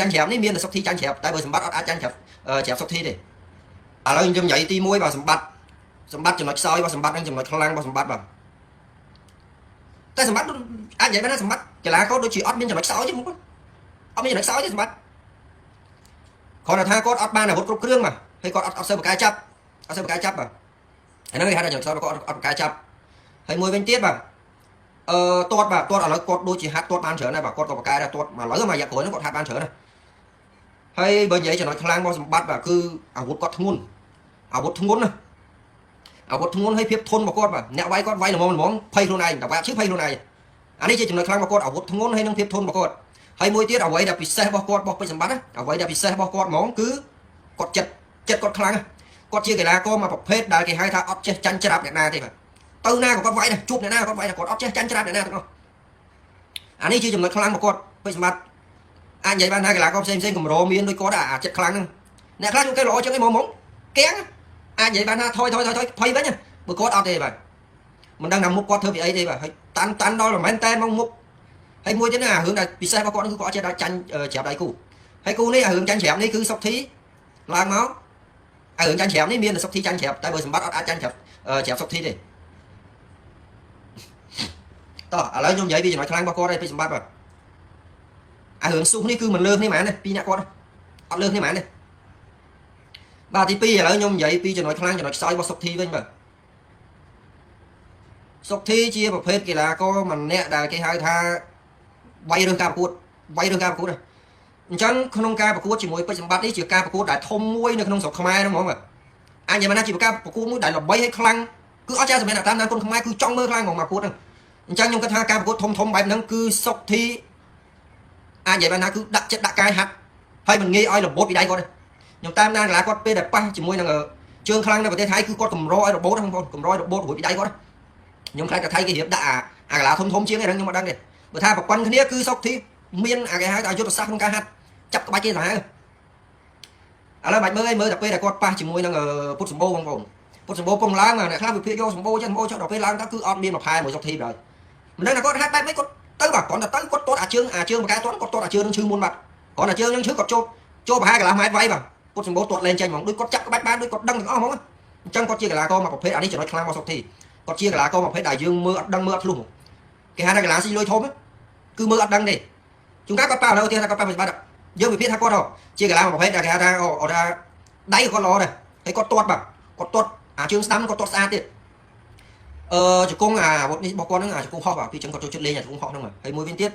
ចាញ់ច្រាបនេះមានតែសុខធីចាញ់ច្រាបតែបើសម្បត្តិអត់អាចចាញ់ច្រាបច្រាបសុខធីទេឥឡូវខ្ញុំនិយាយទី1បាទសម្បត្តិចំណុចខ្សោយរបស់សម្បត្តិនិងចំណុចខ្លាំងរបស់សម្បត្តិបាទតែសម្បត្តិអាចនិយាយបានថាសម្បត្តិកីឡាករដូចជាអត់មានចំណុចខ្សោយទេបងប្អូនអត់មានចំណុចខ្សោយទេសម្បត្តិគ្រាន់តែថាគាត់អត់បានអាវុធគ្រប់គ្រឿងបាទហើយគាត់អត់សូវបកកាយចាប់អត់សូវបកកាយចាប់បាទហ្នឹងគេហៅថាចំណុចខ្សោយគាត់អត់បកកាយចាប់ហើយមួយវិញទៀតបាទទាត់បាទទាត់ឥឡូវគាត់ដូចជាហាត់ទាត់បានច្រើនដែរបាទគាត់ក៏បកកាយដែរទាត់មកឥឡូវមករយៈក្រោយហ្នឹងគាត់ហាត់បានច្រើនណាស់ហើយបើនិយាយចំណុចខ្លាំងរបស់សម្បត្តិបាទគឺអាវុធគាត់ធ្ងន់អាវុធធ្ងន់ណាអាវុធធ្ងន់ហើយភាពធន់របស់គាត់បាទអ្នកវាយគាត់វាយល្មមភ័យខ្លួនឯងតែវាយឈឺភ័យខ្លួនឯងអានេះជាចំណុចខ្លាំងរបស់គាត់អាវុធធ្ងន់ហើយនឹងភាពធន់របស់គាត់ហើយមួយទៀតអ្វីដែលពិសេសរបស់គាត់របស់ពេជ្រសម្បត្តិអ្វីដែលពិសេសរបស់គាត់ហ្មងគឺគាត់ចិត្តគាត់ខ្លាំងគាត់ជាកីឡាករមួយប្រភេទដែលគេហៅថាអត់ចេះចាញ់ច្រាប់អ្នកណាទេបាទទៅណាក៏គាត់វាយដែរជួបអ្នកណាគាត់វាយដែរគាត់អត់ចេះចាញ់ច្រាប់អ្នកណាទាំងអស់អានេះជាចំណុចខ្លាំងរបស់គាត់ពេជ្រសម្បត្តិអាចនិយាយបានថាកីឡាករផ្សេងកម្រមានដូចគាត់អាចិត្តខ្លាំងហ្នឹងអ្នកខ្លះគេល្អជាងឯងហ្មងកៀងអាចនិយាយបានថាថយភ័យវិញបើគាត់អត់ទេបាទមិនដឹងថាមុខគាត់ធ្វើពីអីទេបាទហើយតាន់ដល់មិនមែនតែមកមុខហើយមួយទៀតណារឿងដែលពិសេសរបស់គាត់គឺគាត់អត់ចេះដល់ចាញ់ច្រាប់ដៃគូហើយគូនេះរឿងចាញ់ច្រាប់នេះគឺសុកធីឡើងមករឿងចាញ់ច្រាប់នេះមានតែសុកធីចាញ់ច្រាប់តែបើសម្បត្តិអត់អាចចាញ់ច្រាប់សុកធីទេតោះឥឡូវខ្ញុំនិយាយពីចំណុចខ្លាំងរបស់គាត់ឯងពីសម្បត្តិបាទរឿងស៊ូនេះគឺមិនលើកនេះហ្មងណាពីរអ្នកគាត់អត់លើកនេះហ្មងណាបាទទី2ឥឡូវខ្ញុំនិយាយពីចំណុចខ្លាំងចំណុចខ្សោយរបស់សុកធីវិញបាទសុកធីជាប្រភេទកីឡាករម្នាក់ដែលគេហៅថាវាយរឿងការប្រកួតអញ្ចឹងក្នុងការប្រកួតជាមួយពេជ្រសម្បត្តិនេះជាការប្រកួតដែលធំមួយនៅក្នុងស្រុកខ្មែរហ្នឹងហ្មងបាទអញនិយាយមកណាជាការប្រកួតមួយដែលល្បីហើយខ្លាំងគឺអត់ចាសម្រាប់តាមដានគុនខ្មែរគឺចង់មើលខ្លាំងហ្មងមកប្រកួតហ្នឹងអញ្ចឹងខ្ញុំគិតថាការប្រកួតធំបែបហ្នឹងគឺសុកធីអាចនិយាយបានថាគឺដាក់ចិត្តដាក់កាយហាត់ហើយមិនងាយឲ្យរបូតពីដៃគាត់ទេខ្ញុំតាមដានកីឡាគាត់ពេលដែលប៉ះជាមួយនឹងជើងខ្លាំងនៅប្រទេសថៃគឺគាត់កម្រឲ្យរបូតហ្នឹងបងប្អូនកម្រឲ្យរបូតរួចពីដៃគាត់ខ្ញុំខ្លាចតែថៃគេរៀបដាក់អាកីឡាធំជាងឯហ្នឹងខ្ញុំអត់ដឹងទេបើថាប្រព័ន្ធគ្នាគឺសុកធីមានអាគេហៅថាយុទ្ធសាស្ត្រក្នុងការហាត់ចាប់ក្បាច់គេទៅហើយឥឡូវបាច់មើលតែពេលដែលគាត់ប៉ះជាមួយនឹងពុតសម្បូរបងប្អូនពុតសម្បូរពងឡើងអ្នកខ្លះវិភាគយកសម្បូរចឹងសម្បូរចុះដល់ពេលឡើងទៅគឺអត់មានមួយផែមួយសុកធីឡើយមិនដឹងថាគាត់ហាត់បែបនេះគាត់ទៅបាទគ្រាន់តែទៅគាត់ទាត់អាជើងបកាទាត់គាត់ទាត់អាជើងនឹងឈឺមុនបាត់គ្រាន់តែជើងនឹងឈឺគាត់ចូលប្រហែលកន្លះម៉ែត្រវាយបាទពុតសម្បូរទាត់លេងចេញហ្មងដូចគាត់ចាប់ក្បាច់បានដូចគាត់ដឹងទាំងអស់ហ្មងអញ្ចឹងគាត់ជាកីឡាករមួយប្រភេទអានេះចំណុចខ្លាំងរបស់សុកធីគាត់ជាកីឡាករមួយប្រភេទដែលយើងមើលអត់ដឹងមើលអត់ធ្លុះគេហៅថាកីឡាស៊ីលុយធំគឺមើលអត់ដឹងទេជួនកាលគាត់ប៉ះឥឡូវទៀតថាគាត់ប៉ះមិនបាត់យើងវិភាគថាគាត់ជាកីឡាមួយប្រភេទដែលគេហៅថាដៃគាត់ល្អដែរហើយគាត់ទាត់បាទគាត់ទាត់អាជើងស្ដាំគាត់ទាត់ស្អាតទៀតជង្គង់អាវុធនេះរបស់គាត់ហ្នឹងអាជង្គង់ហោះបាទពីចឹងគាត់ចូលចិត្តលេងអាជង្គង់ហោះហ្នឹងហើយមួយវិញទៀត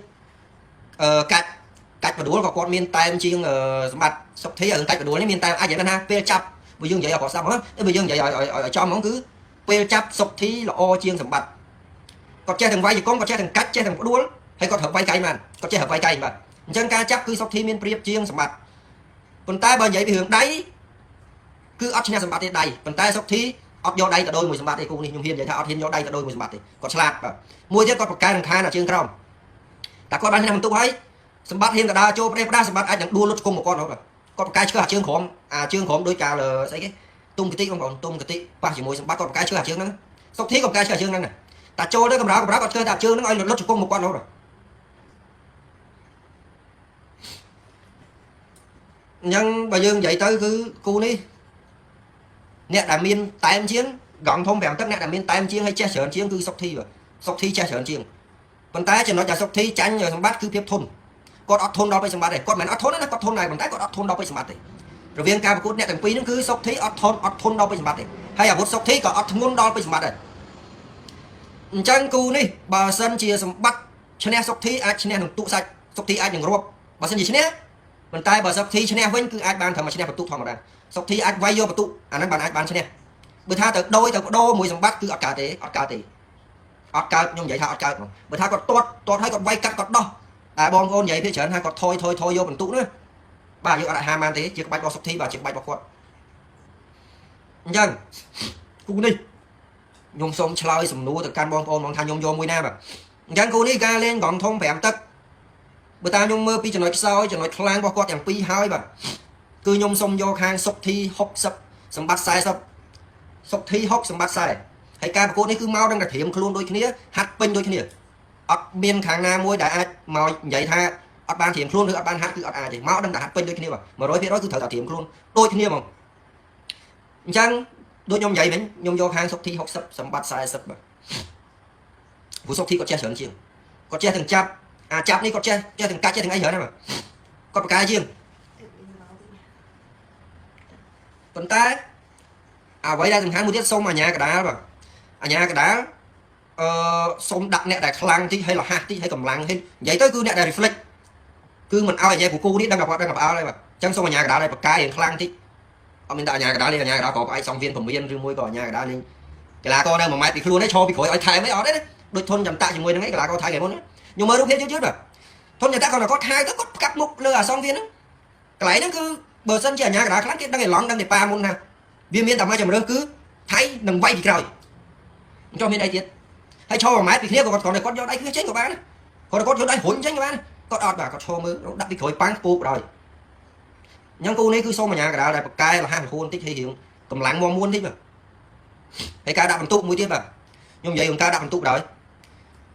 កាច់បដួលក៏គាត់មានតែមជាងសម្បត្តិសុកធីកាច់បដួលនេះមានតែអាចនិយាយថាពេលចាប់បើយើងនិយាយឲ្យគាត់ស្ដាប់ហ្នឹងបើយើងនិយាយឲ្យចំហ្នឹងគឺពេលចាប់សុកធីល្អជាងសម្បត្តិគាត់ចេះទាំងវាយជង្គង់គាត់ចេះទាំងកាច់ចេះទាំងបដួលហើយគាត់ត្រូវវាយកៃបានគាត់ចេះវាយកៃបាទអញ្ចឹងការចាប់គឺសុកធីមានប្រៀបជាងសម្បត្តិប៉ុន្តែបើនិយាយពីរឿងដៃគឺអត់ឈ្នះសម្បត្តិទេដៃប៉ុន្តែសុកធីអត់យកដៃទៅដូចមួយសម្បត្តិទេគូនេះខ្ញុំហ៊ាននិយាយថាអត់ហ៊ានយកដៃទៅដូចមួយសម្បត្តិទេគាត់ឆ្លាតបាទមួយទៀតគាត់ប្រកែកនឹងខានអាជើងក្រោមតែគាត់បានឈ្នះបន្ទុកហើយសម្បត្តិហ៊ានទៅដើរចូលប្រេះផ្ដាសម្បត្តិអាចនឹងដួលលុតជង្គង់របស់គាត់គាត់ប្រកែកឈើអាជើងក្រោមដូចកាលស្អីគេទុំកតិបងប្អូនទុំកតិប៉ះជាមួយសម្បត្តិគាត់ប្រកែកឈើអាជើងហ្នឹងសុកធីក៏ប្រកែកឈើអាជើងហ្នឹងដែរតែចូលទៅកម្រើគាត់ឈើតែអាជើងហ្នឹងឲ្យលុតជង្គង់មកគាត់រហូតអញ្ចឹងបើយើងនិយាយទៅគឺគូនេះអ្នកដែលមានតែមជាងកង់ធំ5ទឹកអ្នកដែលមានតែមជាងហើយចេះច្រើនជាងគឺសុកធីបាទសុកធីចេះច្រើនជាងប៉ុន្តែចំណុចដែលសុកធីចាញ់សម្បត្តិគឺភាពធន់គាត់អត់ធន់ដល់ពេជ្រសម្បត្តិទេគាត់មិនអត់ធន់ណាគាត់ធន់ដែរប៉ុន្តែគាត់អត់ធន់ដល់ពេជ្រសម្បត្តិទេរវាងការប្រកួតអ្នកទាំងពីរហ្នឹងគឺសុកធីអត់ធន់ដល់ពេជ្រសម្បត្តិទេហើយអាវុធសុកធីក៏អត់ធ្ងន់ដល់ពេជ្រសម្បត្តិដែរអញ្ចឹងគូនេះបើសិនជាសម្បត្តិឈ្នះសុកធីអាចឈ្នះនឹងទូកសាច់សុកធីអាចនឹងរាប់បើសិនជាឈ្នះប៉ុន្តែបើសុកធីឈ្នះវិញគឺអាចបានត្រឹមឈ្នះបន្ទុកធម្មតាសុកធីអាចវាយយកបន្ទុកអាហ្នឹងអាចបានឈ្នះបើថាទៅបដូរមួយសម្បត្តិគឺអត់កើតទេអត់កើតខ្ញុំនិយាយថាអត់កើតហ្មងបើថាគាត់ទាត់ឲ្យគាត់វាយកាត់គាត់ដោះតែបងប្អូននិយាយពីច្រើនថាគាត់ថយយកបន្ទុកណាបាទយើងអត់អាចហាមបានទេជាក្បាច់របស់សុកធីបាទជាក្បាច់របស់គាត់អញ្ចឹងគូនេះខ្ញុំសូមឆ្លើយសំណួរទៅកាន់បងប្អូនមកថាខ្ញុំយកមួយណាបាទអញ្ចឹងគូនេះការលេងកង់ធំ5ទឹកបើតាមខ្ញុំមើលពីចំណុចខ្សោយចំណុចខ្លាំងរបស់គាត់ទាំងពីរហើយបាទគឺខ្ញុំសូមយកខាងសុកធី60សម្បត្តិ40សុកធី60សម្បត្តិ40ហើយការប្រកួតនេះគឺមកដល់តែត្រៀមខ្លួនដូចគ្នាហាត់ពេញដូចគ្នាអត់មានខាងណាមួយដែលអាចមកនិយាយថា អត់បានធៀមខ្លួនឬអត់បានហាត់គឺអត់អាចទេមកដឹងតែហាត់ពេញដូចគ្នាបាទ 100% គឺត្រូវតែធៀមខ្លួនដូចគ្នាហ្មងអញ្ចឹងដូចខ្ញុំនិយាយវិញខ្ញុំយកខាងសុខធី60សម្បត្តិ40បាទព្រោះសុខធីគាត់ចេះច្រើនជាងគាត់ចេះទាំងចាប់ចាប់នេះគាត់ចេះទាំងកាច់ចេះទាំងអីច្រើនណាស់បាទគាត់ប្រកែជាងប៉ុន្តែអ្វីដែលសំខាន់មួយទៀតសូមអាញាកដាលបាទអាញាកដាលសូមដាក់អ្នកដែលខ្លាំងតិចហើយលះតិចហើយកម្លាំងហើយនិយាយទៅគឺអ្នកដែល reflect គឺមិនឲ្យអាញាគូនេះដឹងតែគាត់ដឹងតែផ្អើលហើយបាទអញ្ចឹងសូមអាញាកដាលឲ្យប្រកែរៀងខ្លាំងតិចអត់មានតែអាញាកដាលនេះអាញាកដាលក៏ផ្អែកសំវៀនពមៀនឬមួយក៏អាញាកដាលនេះកីឡាករនៅ1ម៉ែត្រពីខ្លួននេះឈរពីក្រោយឲ្យថែមអីអត់ទេណាដូចធនចន្ទៈជាមួយនឹងឯងកីឡាករថៃគេមុនខ្ញុំមើលរូបភាពយឺតបាទធនចន្ទៈគាត់ថែទៅគាត់កាប់មុខលើអាសំវៀនហ្នឹងកន្លែងហ្នឹងគឺបើសិនជាអាញាកដាលខ្លាំងគេដឹងឯឡង់ដឹងតែប៉ាមុនណាវាមានតែមួយជំរឿនគឺថៃនឹងវាយពីក្រោយចុះមានអីទៀតហើយឈរ1ម៉ែត្រពីគ្នាគាត់យកដៃគ្នាចេញក៏បានគាត់យកដៃរុញចេញក៏បានគាត់អត់បាទគាត់ឈរមើលដាក់ពីក្រោយប៉ាំងពូបដល់អញ្ចឹងគូនេះគឺសូមអាញាកដាលដែលបកកែលះខ្លួនតិចហើយរៀងកម្លាំងមួនតិចបាទហើយការដាក់បន្ទុកមួយទៀតបាទខ្ញុំនិយាយអំការដាក់បន្ទុកដល់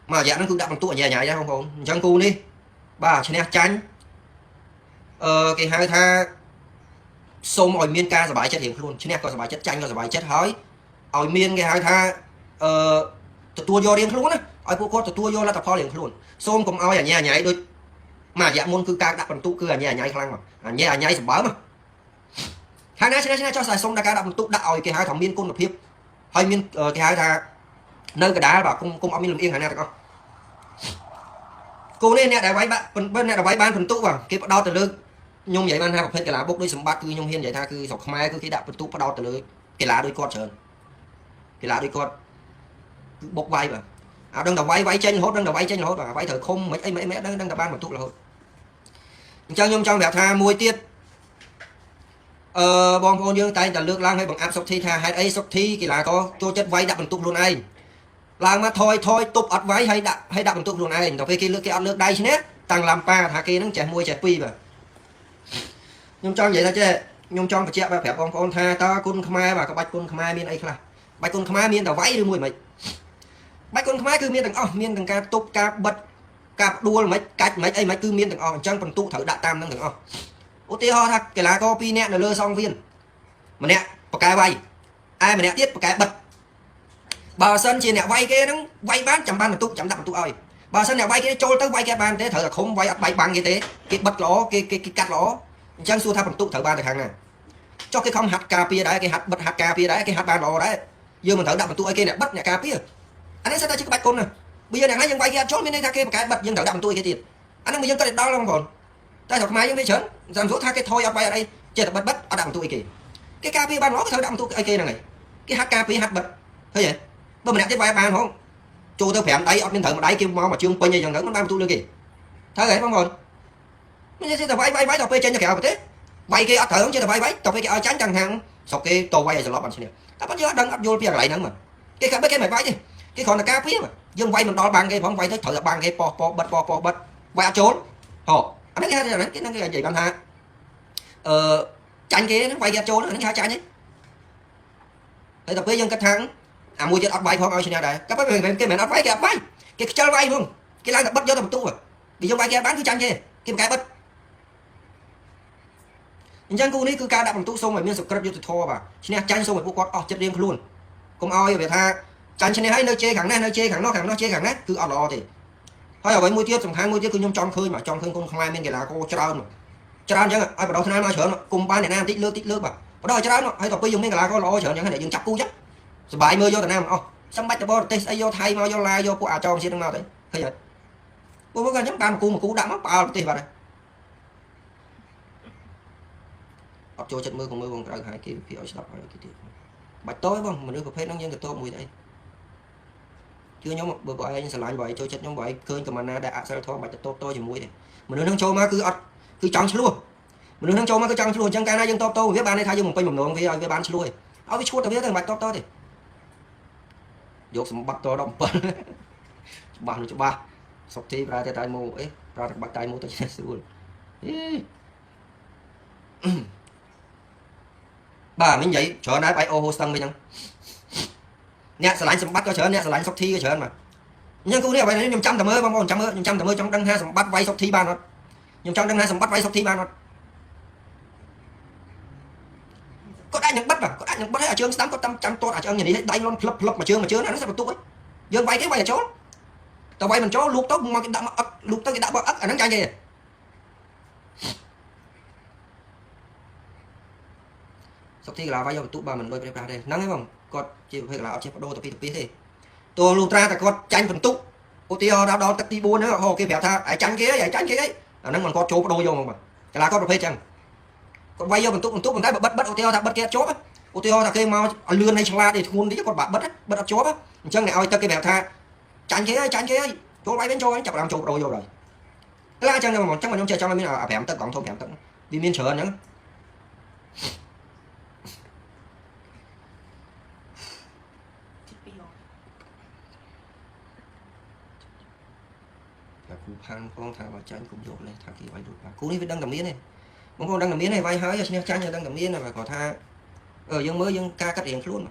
មករយៈហ្នឹងគឺដាក់បន្ទុកញ៉ៃដែរបងប្អូនអញ្ចឹងគូនេះបាទឈ្នះចាញ់គេហៅថាសូមឲ្យមានការសប្បាយចិត្តរៀងខ្លួនឈ្នះក៏សប្បាយចិត្តចាញ់ក៏សប្បាយចិត្តហើយឲ្យមានគេហៅថាទទួលយករៀងខ្លួនណាឲ្យពួកគាត់ទទួលយកលទ្ធផលរៀងខ្លួនសូមកុំឲ្យអាញ៉ៃដូចមករយៈមុនគឺការដាក់បន្ទុកគឺអាញ៉ៃខ្លាំងមកអាញ៉ៃសម្បើមខាងណាឈ្នះចោះតែសូមតែការដាក់បន្ទុកដាក់ឲ្យគេហៅថាមានគុណភាពហើយមានគេហៅថានៅកដាលបាទគុំអត់មានលំអៀងខាងណាទាំងអស់គូនេះអ្នកដែលវាយបាក់អ្នកដែលវាយបានបន្ទុកបាទគេផ្ដោតទៅលើខ្ញុំនិយាយបានថាប្រភេទកីឡាបុកដូចសម្បត្តិគឺខ្ញុំហ៊ាននិយាយថាគឺស្រុកខ្មែរគឺគេដាក់បន្ទុកផ្ដោតទៅលើកីឡាដូចគាត់ច្រើនកីឡាដូចគាត់គឺបុកវាយបាទអត់ដឹងតែវាយចេញរហូតដឹងតែវាយចេញរហូតបាទវាយត្រូវខុំមិនអីមិនដឹងតែបានបន្ទុករហូតអញ្ចឹងខ្ញុំចង់ប្រាប់ថាមួយទៀតបងប្អូនយើងតែងតែលើកឡើងឲ្យបង្អាប់សុខធីថាហេតុអីសុខធីកីឡាករចូលចិត្តវាយដាក់បន្ទុកខ្លួនឯងឡើងមកថយទប់អត់វាយឲ្យដាក់បន្ទុកខ្លួនឯងដល់ពេលគេអត់លើកដៃឈ្នះតាំងឡាំប៉ាថាគេនឹងចេះមួយចេះពីរបាទខ្ញុំចង់និយាយថាចេះខ្ញុំចង់បញ្ជាក់ប្រាប់បងប្អូនថាតើគុណខ្មែរបាទក្បាច់គុណខ្មែរមានអីខ្លះបាច់គុណខ្មែរមានតែវាយឬមួយមិនបាច់គុណខ្មែរគឺមានទាំងអស់មានទាំងការទប់ការបិទការដួលមិនកាច់មិនអីមិនគឺមានទាំងអស់អញ្ចឹងបន្ទុកត្រូវដាក់តាមនឹងទាំងអស់ឧទាហរណ៍ថាកីឡាករ2នាក់នៅលើសងវៀនម្នាក់បកែវាយឯម្នាក់ទៀតបកែបិទបើសិនជាអ្នកវាយគេហ្នឹងវាយបានចាំបានបន្ទុកចាំដាក់បន្ទុកឲ្យបើសិនអ្នកវាយគេចូលទៅវាយគេបានទេត្រូវតែខុំវាយអត់បែកបាំងគេទេគេបិទល្អគេកាត់ល្អអញ្ចឹងសួរថាបន្ទុកត្រូវបានទៅខាងណាចុះគេខំហាត់ការពារដែរគេហាត់បិទហាត់ការពារដែរគេហាត់បានល្អដែរយើងមិនត្រូវដាក់បន្ទុកឲ្យគេអ្នកបិទអ្នកការពារអានេះសិតតែជាក្បាច់គុណណាបើយើងអ្នកណាយើងវាយគេអត់ចូលមានន័យថាគេបកែបិទយើងត្រូវដាក់បន្ទុកឲ្យគេទៀតអានេះមកយើងក៏ដល់បងប្អូនតែស្រុកខ្មែរយើងវាច្រើនចាំសួរថាគេថយអត់វាយអត់អីចេះតែបិទអត់ដាក់បន្ទុកឲ្យគេការពារបានល្អក៏ត្រូវដាក់បន្ទុកឲ្យគេហ្នឹងហើយគេហាត់ការពារហាត់បិទឃើញទេបើម្នាក់ទៀតវាយបានហងចូលទៅ5ដៃអត់មានត្រូវមួយដៃគេមកជើងពេញអីចឹងទៅមិនបានបន្ទុកលើគេត្រូវហើយបងប្អូនមិនចេះតែវាយដល់ពេលចេញទៅក្រៅប្រទេសវាយគេអត់ត្រូវចេះតែវាយដល់ពេលគេឲ្យចាញ់ទាំងហាងស្រុកគេតវាយឲ្យសន្លប់បានឈ្នះតែប៉ុន្តែយើងអត់ដឹងអត់យល់ពីកន្លែងហ្នឹងមកគេកាត់គេមិនវាយទេគេគ្រាន់តែការពារយើងវាយមិនដល់បាំងគេផងវាយទៅត្រូវតែបាំងគេប៉ោះបិទវាយអត់ចូលហ៎អានេះគេថាគេនឹងគេនិយាយបានថាចាញ់គេហ្នឹងវាយគេអត់ចូលហ្នឹងថាចាញ់ទេហើយដល់ពេលយើងគិតថាអាមួយទៀតអត់វាយផងឲ្យឈ្នះដែរក៏ប៉ុន្តែគេមិនអត់វាយគេអត់វាយគេខ្ជិលវាយផងគេឡើងតែបិទយកតែបន្ទូវាយើងវាយគេបានគឺចាញ់គេមិនកែបិទអញ្ចឹងគូនេះគឺការដាក់បន្ទូសូមឲ្យមានសុក្រិតយុទ្ធធម៌បាទឈ្នះចាញ់សូមឲ្យពួកគាត់អស់ចិត្តរៀងខ្លួនកុំឲ្យវាថាចាញ់ឈ្នះហើយនៅជេរខាងនេះនៅជេរខាងនោះជេរខាងនេះគឺអត់ល្អទេហើយអ្វីមួយទៀតសំខាន់មួយទៀតគឺខ្ញុំចង់ឃើញបាទចង់ឃើញគុនខ្មែរមានកីឡាករច្រើនអញ្ចឹងឲ្យបដោះថ្នាលមកច្រើនគុំបានអ្នកណាតិចលើកបាទបដោះឲ្យច្រើនហើយដល់ពេលយើងមានកីឡាករល្អច្រើនអញ្ចឹងហើយយើងចាប់គូចឹងសបាយមើលយកតាណាមិនអស់ចាំបាច់ទៅបរទេសស្អីយកថៃមកយកឡាយកពួកអាចោមជាតិហ្នឹងមកទៅឃើញអត់ពួកគាត់អញ្ចឹងបានគូដាក់មកប៉ាល់ប្រទេសបាត់ហើយអត់ចូលចិត្តមើលក៏មើលបងក្រៅហើយគេវិភាគឲ្យស្ដាប់ហើយគេទៀតបាច់តោបងមនុស្សប្រភេទហ្នឹងយើងទៅតបមួយអីជឿខ្ញុំបើបងឯងស្រឡាញ់បងឯងចូលចិត្តខ្ញុំបងឯងឃើញកំណាដែលអសិលធម៌បាច់ទៅតបតជាមួយទេមនុស្សហ្នឹងចូលមកគឺអត់គឺចង់ឆ្លោះមនុស្សហ្នឹងចូលមកគឺចង់ឆ្លោះអញ្ចឹងកាលណាយើងតបតវាបានន័យថាយើងបំពេញបំណងវាឲ្យវាបានឆ្លោះឲ្យវាឈួតទៅវាទៅមិនបាច់តបតទេយកសម្បត្តិត17ច្បាស់នោះច្បាស់សុកទីប្រើតែតៃម៉ូអេប្រើតែបាច់តៃម៉ូទៅចេះស្រួលបាទមិញនិយាយច្រើនដែរបាយអូហូស្តឹងវិញហ្នឹងអ្នកស្រឡាញ់សម្បត្តិក៏ច្រើនអ្នកស្រឡាញ់សុកធីក៏ច្រើនបាទអញ្ចឹងគូនេះអ្វីខ្ញុំចាំតែមើលបងប្អូនចាំតែមើលចង់ដឹងថាសម្បត្តិវាយសុកធីបានអត់ nhưng trong đằng này sầm bắt vay sọc thi ban nó có đã những bắt mà có đã những bắt ở trường tám có trăm trăm tốt ở trường nhìn đi đánh luôn lập mà trường nó sẽ tụ ấy dương vay cái vay là chó tao vay mình chó luộc tóc mà cái đạm luộc tóc cái đạm ấp ở nắng chai kìa sọc thi là vay vô tụ bà mình đôi bên đây nắng thấy không có chỉ phải là ở trên đô tập đi thế tôi luôn ra tại con tranh phần tụ ô tiêu đó tắt đi buôn nữa hồ kia bèo tha ai tranh kia ấy nắng còn có chỗ đôi vô mà cái là có được phê chẳng còn vay vô phần tụ mình thấy bất ô tiêu ta bất kia chốt á ô tiêu ta kia mau lươn hay chla để thun đi con bạn bất ở chốt á chân này ơi ta kia bèo tha tranh kia ấy chỗ vay bên chỗ ấy chọc làm chỗ đôi vô rồi cái là chân này mà chắc mà nhung chơi trong này là bèm tận còn thôi bèm tận đi miên chờ nữa cú phan con thả vào tranh cũng dột lên thả kỳ vay được cú này phải đăng tầm miếng này mong con đăng tầm miếng này vay hái cho tranh đăng tầm miếng này và có tha dân mới dân ca cắt điện luôn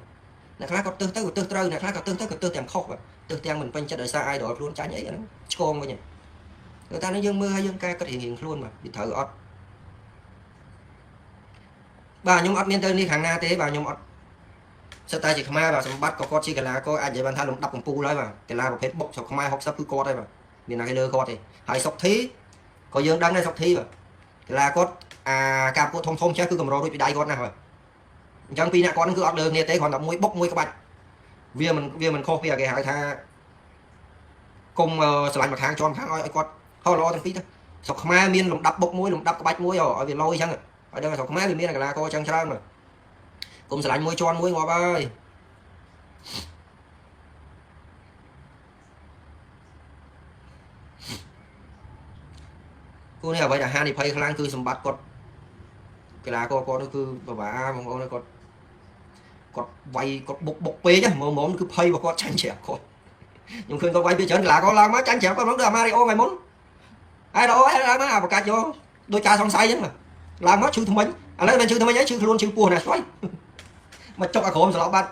là khác có tư trâu này khác có tư tiền khóc và tư tiền mình quanh chân đời xa ai đó luôn tranh ấy nó con vậy nhỉ người ta nói dân mưa hay dân ca cắt điện luôn mà bị thở ọt bà nhung ọt miên tên đi hàng na thế bà nhung ọt sợ tay chỉ khai và bắt có chi cái là có ai vậy bạn tha lồng đập cùng pu đấy mà cái là một hết bốc sọc khai học sắp cứ co đây mà miền này cái lơ co thì hay sọc thí có dương đăng đây sọc thí mà cái là có cam có thông chứ cứ cầm rồi bị đai con nào rồi trong pin con cứ ọt đường như thế còn là mũi bốc mũi các bạn vía mình khô vía cái hải tha cùng sờ mặt hàng cho hàng ơi con ho lo thằng tí thôi sọc khai miên lồng đập bốc mũi lồng đập cái bạch mũi rồi ở việt lôi chăng ở đây là sọc khai miên là cái là co chăng sao mà cùng sờ mũi tròn mũi ngọt ơi cô này ở vậy là hai thì phải khăn cứ sầm bát cột cái là con nó cứ bà mong nó cột vay cột bục bê chứ mồm cứ phay vào con tranh chẹp con nhưng khi con vay bị chấn là con làm má tranh chẹp con nó đưa Mario mày muốn ai đó ai má vào cả vô đôi cha xong say chứ mà làm mất chữ thông minh lấy bên chữ thông minh ấy chữ luôn chữ buồn này xoay mà chọc ở khổ sao bắt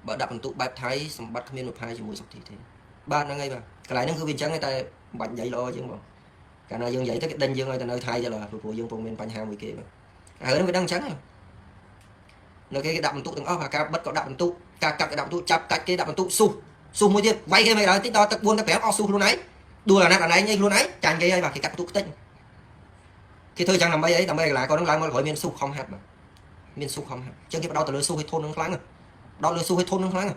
bà đập tụ bạch thái xong bắt miên một hai chỉ mùi sọc thì thế ba nó ngay mà cái lại nó cứ viên trắng người ta bạch dậy lo chứ không cả nơi dương dậy tới cái đinh dương ơi ta nơi thay cho là phụ dương vùng miền bạch hai mươi kia mà nó phải đăng trắng rồi nơi cái đập tụ từng ốc cả bất có đập tụ cả cặp cái đập tụ chặt cách cái đập tụ suមួយទៀតvay cái mày là tích toទឹកbuôn ta béo su luôn ấy đua là nát là này luôn ấy chàng cái và cái cặp tụ tích cái thôi chẳng làm bây ấy làm bây lại con nó lại gọi miền su không hạt mà miền su không hạt chân cái bắt đầu từ lưới su hay thôn nó lắng rồi đó lưới su hay thôn nó lắng rồi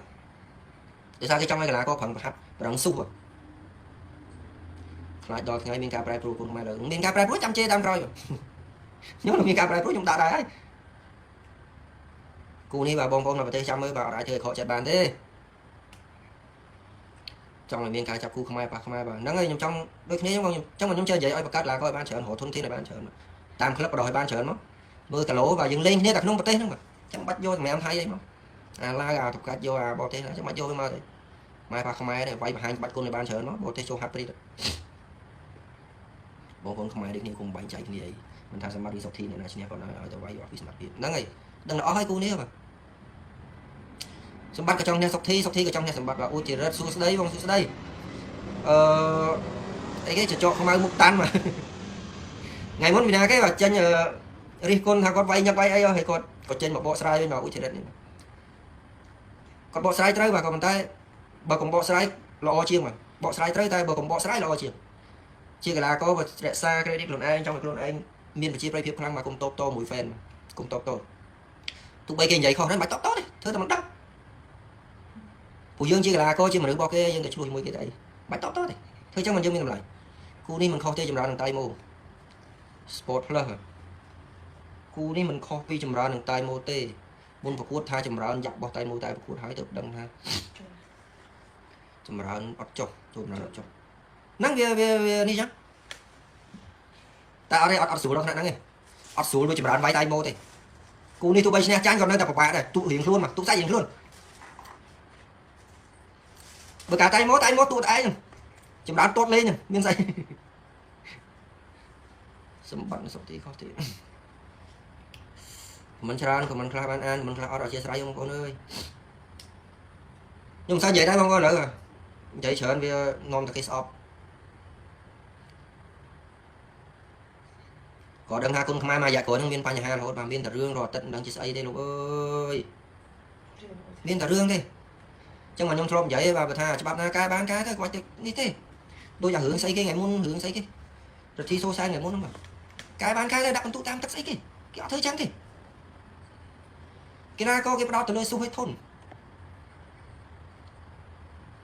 để sao cái trong này là có phần hạt và đằng su rồi lại đòi ngay miền cà prai pro cũng mà được miền cà prai pro chăm chê đam rồi nhớ là miền cà prai pro chúng ta đấy cô đi vào bông con là phải chăm mới vào đã chơi khó chạy bàn thế trong là miền cà chập cô không ai bà nó ngay trong đôi khi trong mình chơi vậy ai bạc cát là coi ban chợ hộ thôn thiên là ban chợ mà tam club đòi ban chợ nó mưa cả lỗ và dừng lên thế đặt nông bát tê mà chẳng bắt vô mẹ em thấy vậy mà la gà thục cát vô bỏ tê chẳng bắt vô mà mai bà không ai này quay mà hai bắt con này ban chợ nó bỏ tê cho happy đấy bọn con không ai được nhiều cùng bánh chạy như vậy mình tham gia đi sau thi này là xin còn nói ở tàu bay vào vì mặt biển đó ngay đừng nói hai cô nữa mà xong bắt cái trong nha sau thi cái trong nha xong bắt là ôi chỉ rất xuống đây vòng xuống đây cái cho không ai mục tan mà ngày muốn mình cái và trên đi con thằng con vay nhập vay ấy hay còn trên một bộ slide bên nào ôi chỉ đất còn bộ slide tới và còn tay bà còn bộ slide lo chiêng mà bộ slide tới tay bà còn bộ slide lo chiêng chia cái là có vật xa credit luôn anh trong luôn anh miền chia play phim mà cùng top to mũi fan cùng top to tụi bay kia vậy không đến bài top đi thứ tao đắt phụ dương chia là coi chứ mà được bao cái dân cái chui mũi cái đây bài top thì thôi chắc mình dương mình làm lại cu đi mình copy chùm ra đằng tay mô sport plus cu đi mình copy chùm ra đằng tay mô tê buôn phục quốc tha chùm ra dọc bao tay mô tay phục quốc hái được đằng ha chùm ra bắt chọc chùm ra chọc nắng về đi chứ ta ở đây ọt xuống đâu nắng nghe ọt xuống với chùm ra vay tay mô thì cu đi tụi bay xe chán còn nơi tập bạc này tụ hiền luôn mà tụ sai hiền luôn bởi cả tay mốt tụt ấy chùm đá tốt lên miếng dây sầm bắn sập tí khó tí mình chán của mình ban an mình ở chia sẻ không con ơi nhưng sao vậy đây không con nữa rồi vậy chởn vì nôm ta cái shop có đằng ha con mai mà dạ có đằng miền Pành Hà rồi mà miền Tà Rương rồi tận đằng chỉ xây đây luôn ơi miền Tà Rương đi chẳng mà nhom throm vậy và tha cho bạn cái bán cái quay như thế tôi giờ hướng xây cái ngày muốn hướng xây cái rồi thi xô sai ngày muốn mà cái bán cái đặt tụ tam tắc xây cái thứ trắng cái ra có cái đó từ nơi xu hết thôn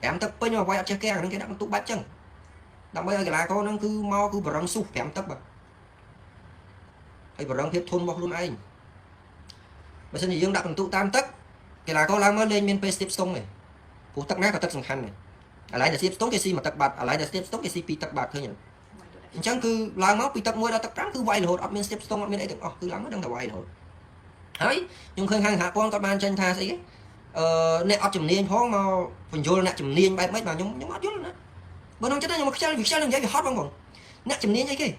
em tập bây giờ quay chơi cái nó cái đặt tụ bát chân đằng bây giờ cái là có nó cứ mau cứ răng xu em tập mà hay răng hết thôn bọc luôn anh mà xin gì dương đặt tụ tam tắc cái là có làm mới lên miền Pacific Stone này phụ tắc nát và tắc sừng hành này lại là Pacific Stone cái gì mà tắc bạc lại là Pacific Stone cái gì tắc bạc thôi nhỉ chẳng cứ làm máu bị tắc môi đã tắc trắng cứ quay là hột ở miền Pacific Stone ở miền ấy được cứ làm nó đang là quay rồi đấy nhưng khơi hăng hạ con các bạn trên tha sĩ nè ở chùm niên phó mà phần vô nè chùm niên bay mấy mà nhung áp nữa bên ông chết đấy nhưng mà việc sao đừng dễ bị hot bằng còn nè chùm niên cái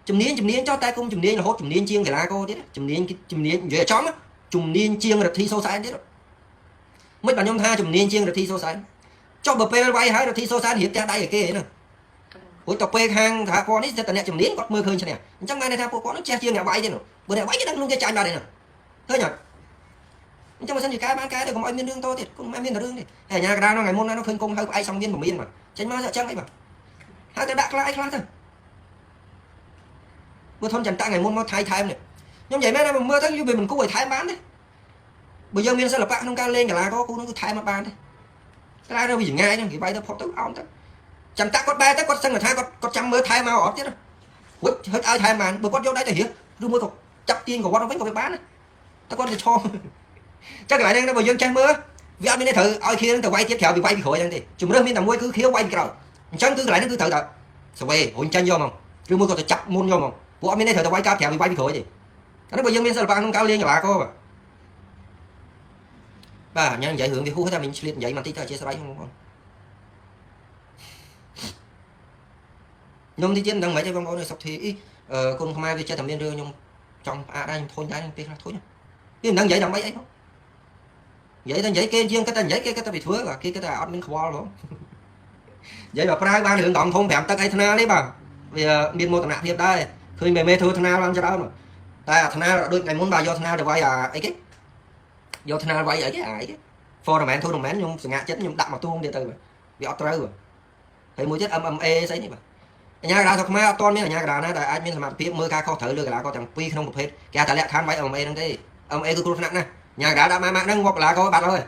chùm niên cho tay cung chùm niên là hốt chùm niên chiên cái lá cô thế chùm niên về chóm á chùm niên chiên được thi sâu sai thế rồi mấy bạn nhung tha chùm niên chiên được thi sâu sai cho bờ pe bay hái được thi sâu sai hiện ra đây ở kia nè cuối tập pe hang thả con ấy sẽ tận chùm niên có mưa khơi cho nè chẳng may này tha con nó che chiên nhà bay thế nào bữa nay bay cái đang luôn cái chai ra đây nè thôi nhở trong mà sân gì cái bán cái được có mọi miền đương thôi thì cũng miền là đương đi ở nhà ra nó ngày môn nó khơi công hơi ai xong viên của miền mà tránh má sợ trăng ấy mà hai cái đặt lại thôi mưa thôn trần ta ngày môn nó thay này nhưng vậy mấy mưa tháng như về mình cũng phải thay bán đấy bây giờ miền sẽ là bạn không cao lên cả là có nó cứ thay mà bán đấy cái này đâu bị ngay đâu thì bay tao phốt tao áo tao chẳng ta có ba tao có sân là thay có trăm mới thay màu chứ đó hết ai thay mà bữa con vô đây thì hiểu rồi mới cục chặt tiền của con nó vẫn còn phải bán đấy tao có thể cho chắc lại đang nó bây giờ trang mưa vì anh mới thử ai khi nó quay tiếp theo bị quay bị khỏi đang thì chúng nó miền tầm quay cứ khiếu quay cái rồi chẳng cứ lại nó cứ thử rồi sao về hồn tranh vô mà rồi mới có thể chặt môn vô mà của anh mới thử tao quay cao theo bị quay bị khỏi gì nó bây giờ miền sẽ là bạn không cao lên nhà bà cô mà bà nhân vậy hưởng thì hú hết mình liền vậy mà tí ta chia sẻ không con nhung thì trên đằng mấy cho con này sọc thì con không ai về chơi thầm biên đưa nhung trong đây thôi nhá thôi nhá cái đang vậy đằng mấy ấy không vậy ta vậy kia riêng cái ta vậy cái ta bị thua và kia cái ta admin wall luôn vậy mà prai ban đường động thôn phèm ta cái thana đấy bà vì miền mô tận nạp thiệp đây khơi mê thua thana làm cho đó mà ta thana đôi ngày muốn bà do thana được quay ấy cái do thana quay ở cái ấy for đồng mẹ thôi đồng mẹ nhung ngã chết nhung đậm mà tu không điện tử bị ọt rồi thì mua chết âm e sấy này mà nhà ra thật mà toàn miếng nhà ra nó tại ai miếng làm tiếp mưa ca kho thử được là có chẳng pi không một hết kia tại lẽ khán váy âm e đang thế âm e cứ nặng nè nhà đã mà đang hoặc là có bạn ơi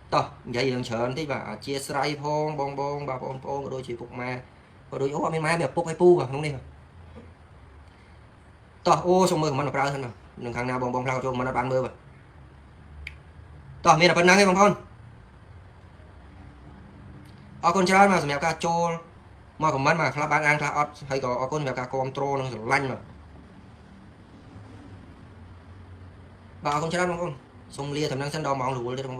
to vậy đường chợn tí bà chia sẻ phong bong bà phong đôi chị phục mà đôi ố bên má mẹ phục hay pu à không đi to ô xong mưa của mình ra thân nào đừng thằng nào bong lao cho mình nó bán mưa mà to miền là phần năng hay con con chơi mà mẹ ca trôi mà của mình mà là bán ăn là hay có con mẹ ca control nó lanh mà bà con chơi con xong lia thằng năng sân đo mỏng đủ lên